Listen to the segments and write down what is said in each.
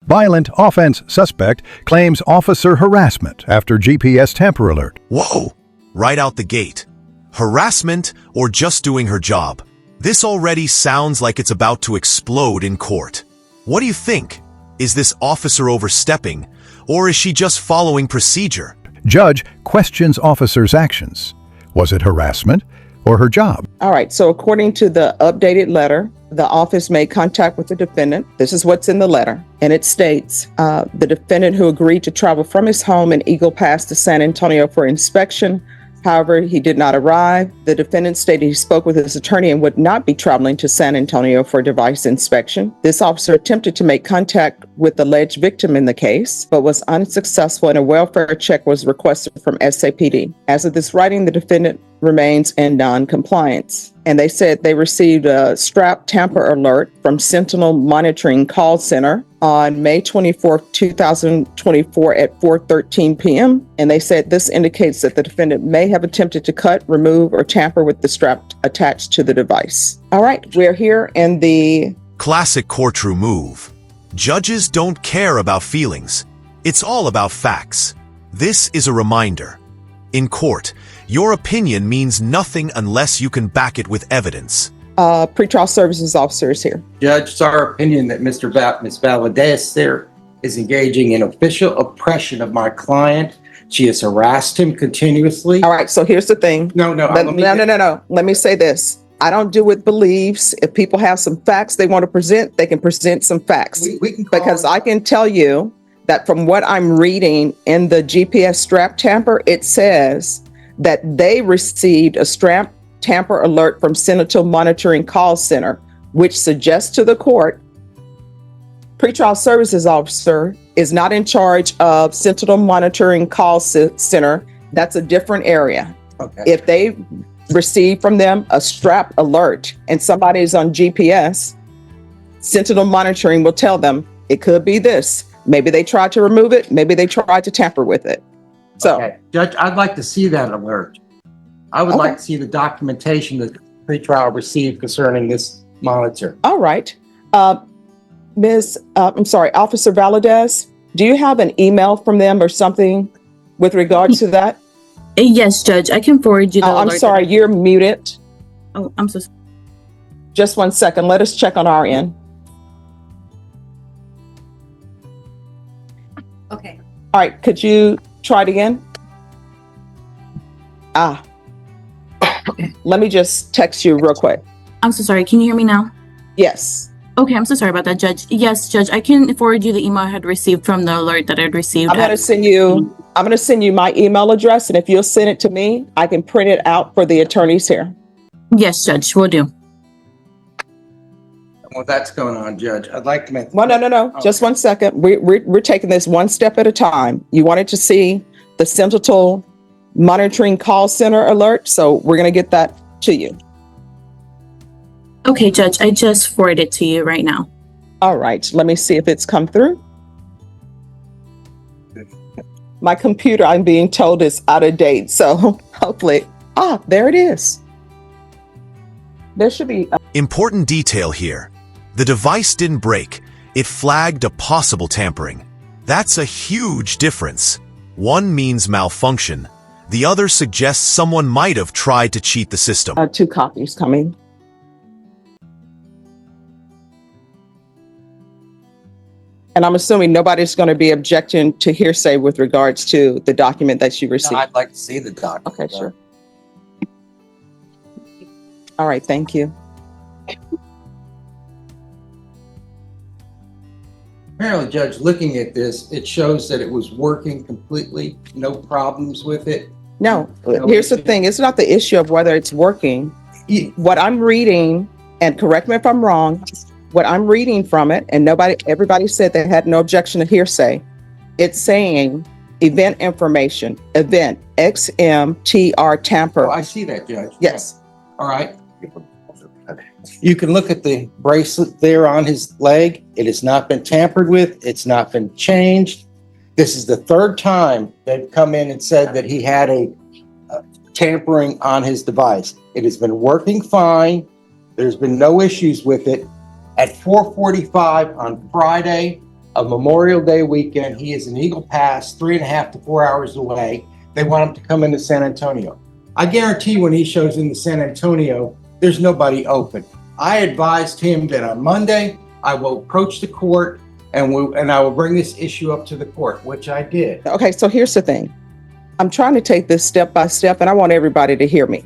Violent offense suspect claims officer harassment after GPS tamper alert. Whoa! Right out the gate. Harassment or just doing her job? This already sounds like it's about to explode in court. What do you think? Is this officer overstepping, or is she just following procedure? Judge questions officer's actions. Was it harassment or her job? All right, so according to the updated letter, the office made contact with the defendant. This is what's in the letter, and it states, the defendant who agreed to travel from his home in Eagle Pass to San Antonio for inspection. However, he did not arrive. The defendant stated he spoke with his attorney and would not be traveling to San Antonio for device inspection. This officer attempted to make contact with the alleged victim in the case, but was unsuccessful, and a welfare check was requested from SAPD. As of this writing, the defendant remains in non-compliance. And they said they received a strap tamper alert from Sentinel Monitoring Call Center on May 24th, 2024 at 4:13 p.m. And they said this indicates that the defendant may have attempted to cut, remove, or tamper with the strap attached to the device. All right, we're here in the Classic courtroom move. Judges don't care about feelings. It's all about facts. This is a reminder. In court, your opinion means nothing unless you can back it with evidence. pretrial services officer is here. Judge, it's our opinion that Ms. Valadez there is engaging in official oppression of my client. She has harassed him continuously. All right, so here's the thing. No. Let me say this. I don't do with beliefs. If people have some facts they want to present, they can present some facts. We can because I can tell you that from what I'm reading in the GPS strap tamper, it says that they received a strap tamper alert from Sentinel Monitoring Call Center, which suggests to the court, pretrial services officer is not in charge of Sentinel Monitoring Call Center. That's a different area. Okay. If they receive from them a strap alert and somebody is on GPS, Sentinel Monitoring will tell them it could be this. Maybe they tried to remove it. Maybe they tried to tamper with it. So, okay. Judge, I'd like to see that alert. I would like to see the documentation that the pretrial received concerning this monitor. All right. Officer Valadez, do you have an email from them or something with regards to that? Yes, Judge. I can forward you the I'm alert. sorry, you're muted. Oh, I'm so sorry. Just 1 second. Let us check on our end. Okay. All right. Could you try it again? Let me just text you real quick. I'm so sorry. Can you hear me now? Yes. Okay, I'm so sorry about that, Judge. Yes, Judge, I can forward you the email I had received from the alert that I'd received. I'm going to send you my email address, and if you'll send it to me, I can print it out for the attorneys here. Yes, Judge, will do. Well, that's going on, Judge. I'd like to make... Well, no. Oh. Just 1 second. We're taking this one step at a time. You wanted to see the Sentinel Monitoring Call Center alert, so we're going to get that to you. Okay, Judge, I just forwarded it to you right now. All right. Let me see if it's come through. My computer, I'm being told, is out of date, so hopefully... there it is. There should be... Important detail here. The device didn't break. It flagged a possible tampering. That's a huge difference. One means malfunction. The other suggests someone might have tried to cheat the system. 2 copies coming. And I'm assuming nobody's going to be objecting to hearsay with regards to the document that you received. No, I'd like to see the document. Okay, sure. All right, thank you. Apparently, Judge, looking at this, it shows that it was working completely, no problems with it. No, here's the thing. It's not the issue of whether it's working. What I'm reading, and correct me if I'm wrong, what I'm reading from it, and everybody said they had no objection to hearsay. It's saying event information, event XMTR tamper. Oh, I see that, Judge. Yes. All right. You can look at the bracelet there on his leg. It has not been tampered with. It's not been changed. This is the third time they've come in and said that he had a tampering on his device. It has been working fine. There's been no issues with it. At 4:45 on Friday, a Memorial Day weekend. He is in Eagle Pass, 3.5 to 4 hours away. They want him to come into San Antonio. I guarantee when he shows into San Antonio, there's nobody open. I advised him that on Monday, I will approach the court and I will bring this issue up to the court, which I did. Okay, so here's the thing. I'm trying to take this step by step, and I want everybody to hear me.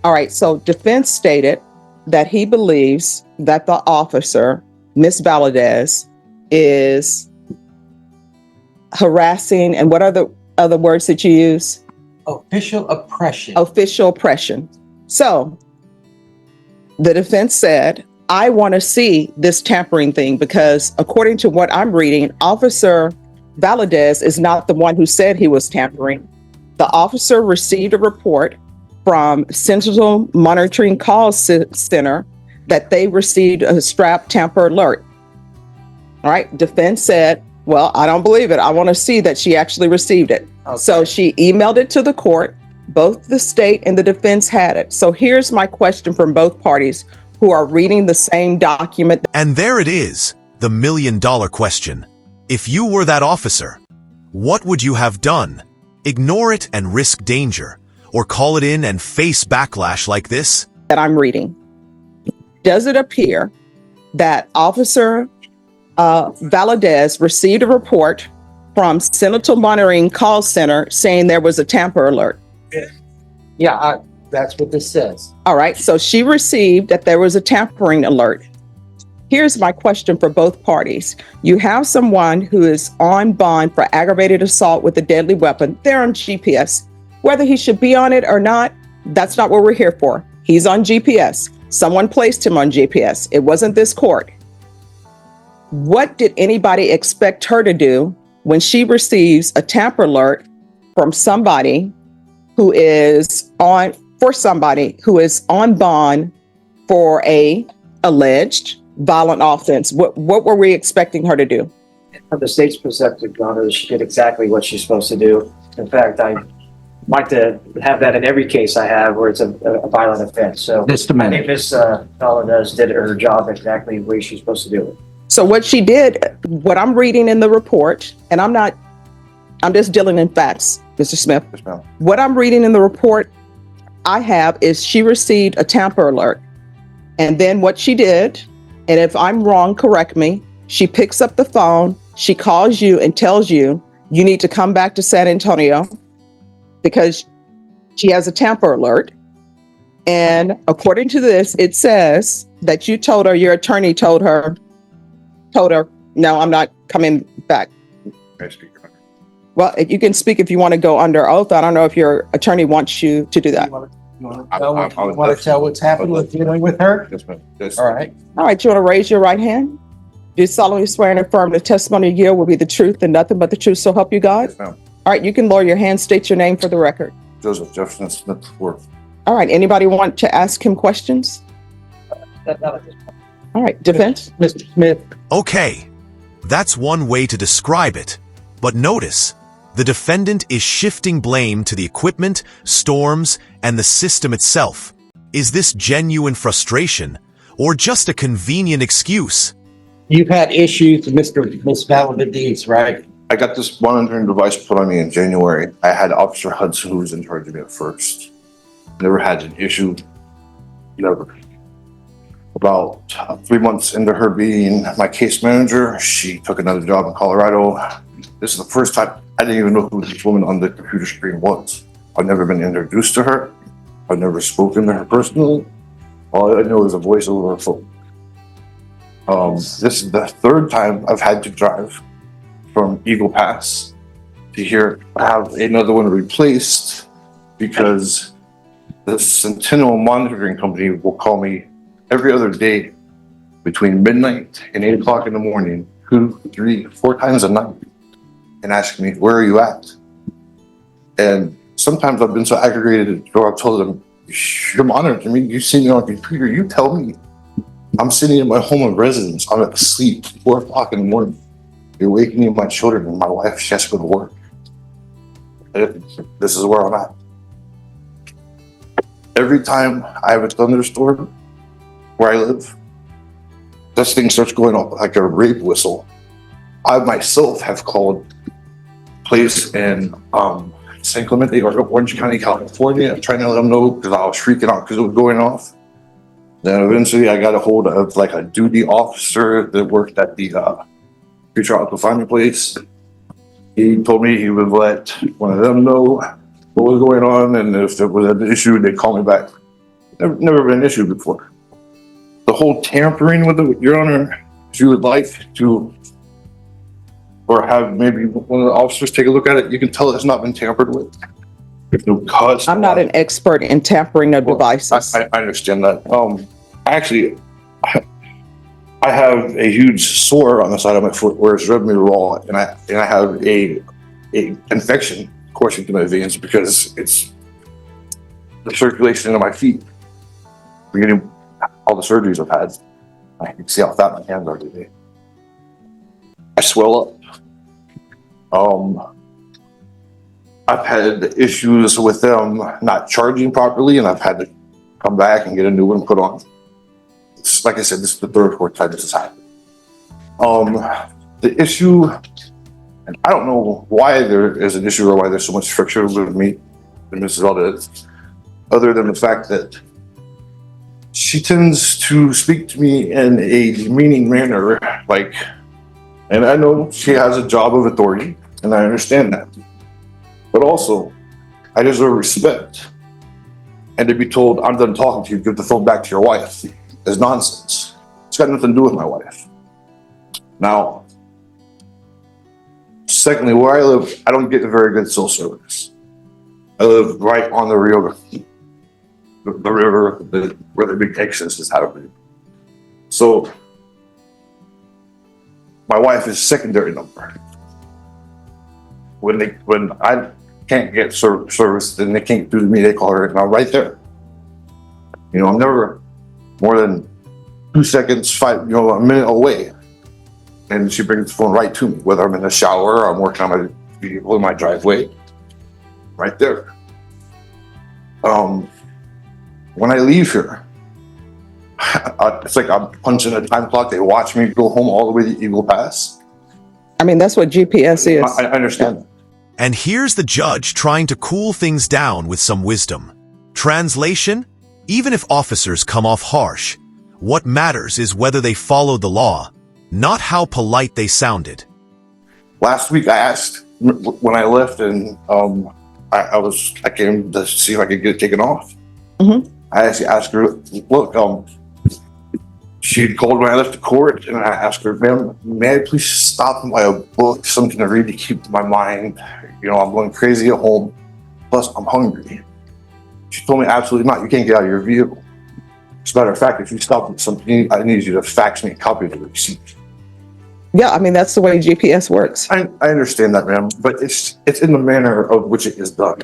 All right, so defense stated that he believes that the officer, Miss Valadez, is harassing, and what are the other words that you use? Official oppression. Official oppression. So the defense said, I want to see this tampering thing because according to what I'm reading, Officer Valadez is not the one who said he was tampering. The officer received a report from Central Monitoring Call Center that they received a strap tamper alert. All right. Defense said, well, I don't believe it. I want to see that she actually received it. Okay. So she emailed it to the court. Both the state and the defense had it. So here's my question from both parties who are reading the same document. And there it is, the million-dollar question. If you were that officer, what would you have done? Ignore it and risk danger, or call it in and face backlash like this? That I'm reading. Does it appear that Officer Valadez received a report from Central Monitoring Call Center saying there was a tamper alert? Yeah, that's what this says. All right, so she received that there was a tampering alert. Here's my question for both parties. You have someone who is on bond for aggravated assault with a deadly weapon. They're on GPS. Whether he should be on it or not, that's not what we're here for. He's on GPS. Someone placed him on GPS. It wasn't this court. What did anybody expect her to do when she receives a tamper alert from somebody who is on bond for a alleged violent offense? What were we expecting her to do? From the state's perspective, Your Honor, she did exactly what she's supposed to do. In fact, I like to have that in every case I have where it's a violent offense. So Just a I think minute. Ms. Valadez did her job exactly the way she's supposed to do it. So what she did, what I'm reading in the report, and I'm just dealing in facts, Mr. Smith. Yes, ma'am. What I'm reading in the report I have is she received a tamper alert. And then what she did, and if I'm wrong, correct me, she picks up the phone, she calls you and tells you, you need to come back to San Antonio because she has a tamper alert. And according to this, it says that you told her, your attorney told her, no, I'm not coming back. May I speak, Your Honor? Well, you can speak if you want to go under oath. I don't know if your attorney wants you to do that. You want I to tell what's happened with dealing with her? Yes, ma'am. Yes. All right. All right, you want to raise your right hand? Do you solemnly swear and affirm the testimony you give will be the truth and nothing but the truth, so help you God? Yes, ma'am. All right, you can lower your hand, state your name for the record. Joseph Jefferson Smith Worth. All right, anybody want to ask him questions? All right, defense? Mr. Smith, Okay, that's one way to describe it. But notice, the defendant is shifting blame to the equipment, storms, and the system itself. Is this genuine frustration or just a convenient excuse? you've had issues with Miss Valadez, right? I got this monitoring device put on me in January. I had Officer Hudson who was in charge of me at first. Never had an issue. Never. About 3 months into her being my case manager, she took another job in Colorado. This is the first time I didn't even know who this woman on the computer screen was. I've never been introduced to her. I've never spoken to her personally. All I know is a voice over her phone. This is the third time I've had to drive from Eagle Pass to here, have another one replaced because the Centennial Monitoring Company will call me every other day between midnight and 8 o'clock in the morning, 2, 3, 4 times a night, and ask me, where are you at? And sometimes I've been so aggravated that I've told them, you're monitoring me, you see me on the computer, you tell me. I'm sitting in my home of residence, I'm asleep, 4 o'clock in the morning. You're waking me, my children, and my wife, she has to go to work. And this is where I'm at. Every time I have a thunderstorm where I live, this thing starts going off like a rape whistle. I myself have called police in San Clemente or Orange County, California, trying to let them know because I was freaking out because it was going off. Then eventually I got a hold of like a duty officer that worked at the pretrial confinement place. He told me he would let one of them know what was going on, and if there was an issue, they'd call me back. Never been an issue before. The whole tampering with it, Your Honor, if you would like to, or have maybe one of the officers take a look at it, you can tell it's not been tampered with. There's no cause. I'm not an expert in tampering of devices. I understand that. Actually, I have a huge sore on the side of my foot where it's rubbed me raw, and I have a infection coursing through my veins because it's the circulation in my feet. I'm getting all the surgeries I've had. I can see how fat my hands are today. I swell up. I've had issues with them not charging properly, and I've had to come back and get a new one put on. It's, like I said, this is the third or fourth time this has happened. The issue, and I don't know why there is an issue or why there's so much friction with me and Mrs. Valadez, other than the fact that she tends to speak to me in a demeaning manner, like, and I know she has a job of authority, and I understand that. But also, I deserve respect. And to be told, I'm done talking to you, give the phone back to your wife, is nonsense. It's got nothing to do with my wife. Now, secondly, where I live, I don't get a very good cell service. I live right on the river, where the big Accuses is happening. So, my wife is secondary number. When I can't get service, then they can't do to me, they call her, and I'm right there. You know, I'm never more than 2 seconds, a minute away. And she brings the phone right to me, whether I'm in the shower or I'm working on my vehicle in my driveway, right there. When I leave here, it's like I'm punching a time clock. They watch me go home all the way to Eagle Pass. I mean, that's what GPS is. I understand that. And here's the judge trying to cool things down with some wisdom. Translation: even if officers come off harsh, what matters is whether they followed the law, not how polite they sounded. Last week I asked when I left, and I came to see if I could get it taken off. Mm-hmm. I actually asked her, look, she called when I left the court, and I asked her, ma'am, may I please stop and buy a book, something to read to keep my mind? You know, I'm going crazy at home, plus I'm hungry. She told me, absolutely not, you can't get out of your vehicle. As a matter of fact, if you stop at something, I need you to fax me a copy of the receipt. Yeah, I mean, that's the way GPS works. I understand that, ma'am, but it's in the manner of which it is done.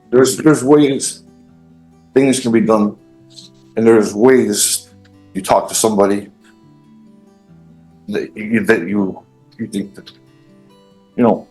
There's ways things can be done, and there's ways you talk to somebody that you think that, you know,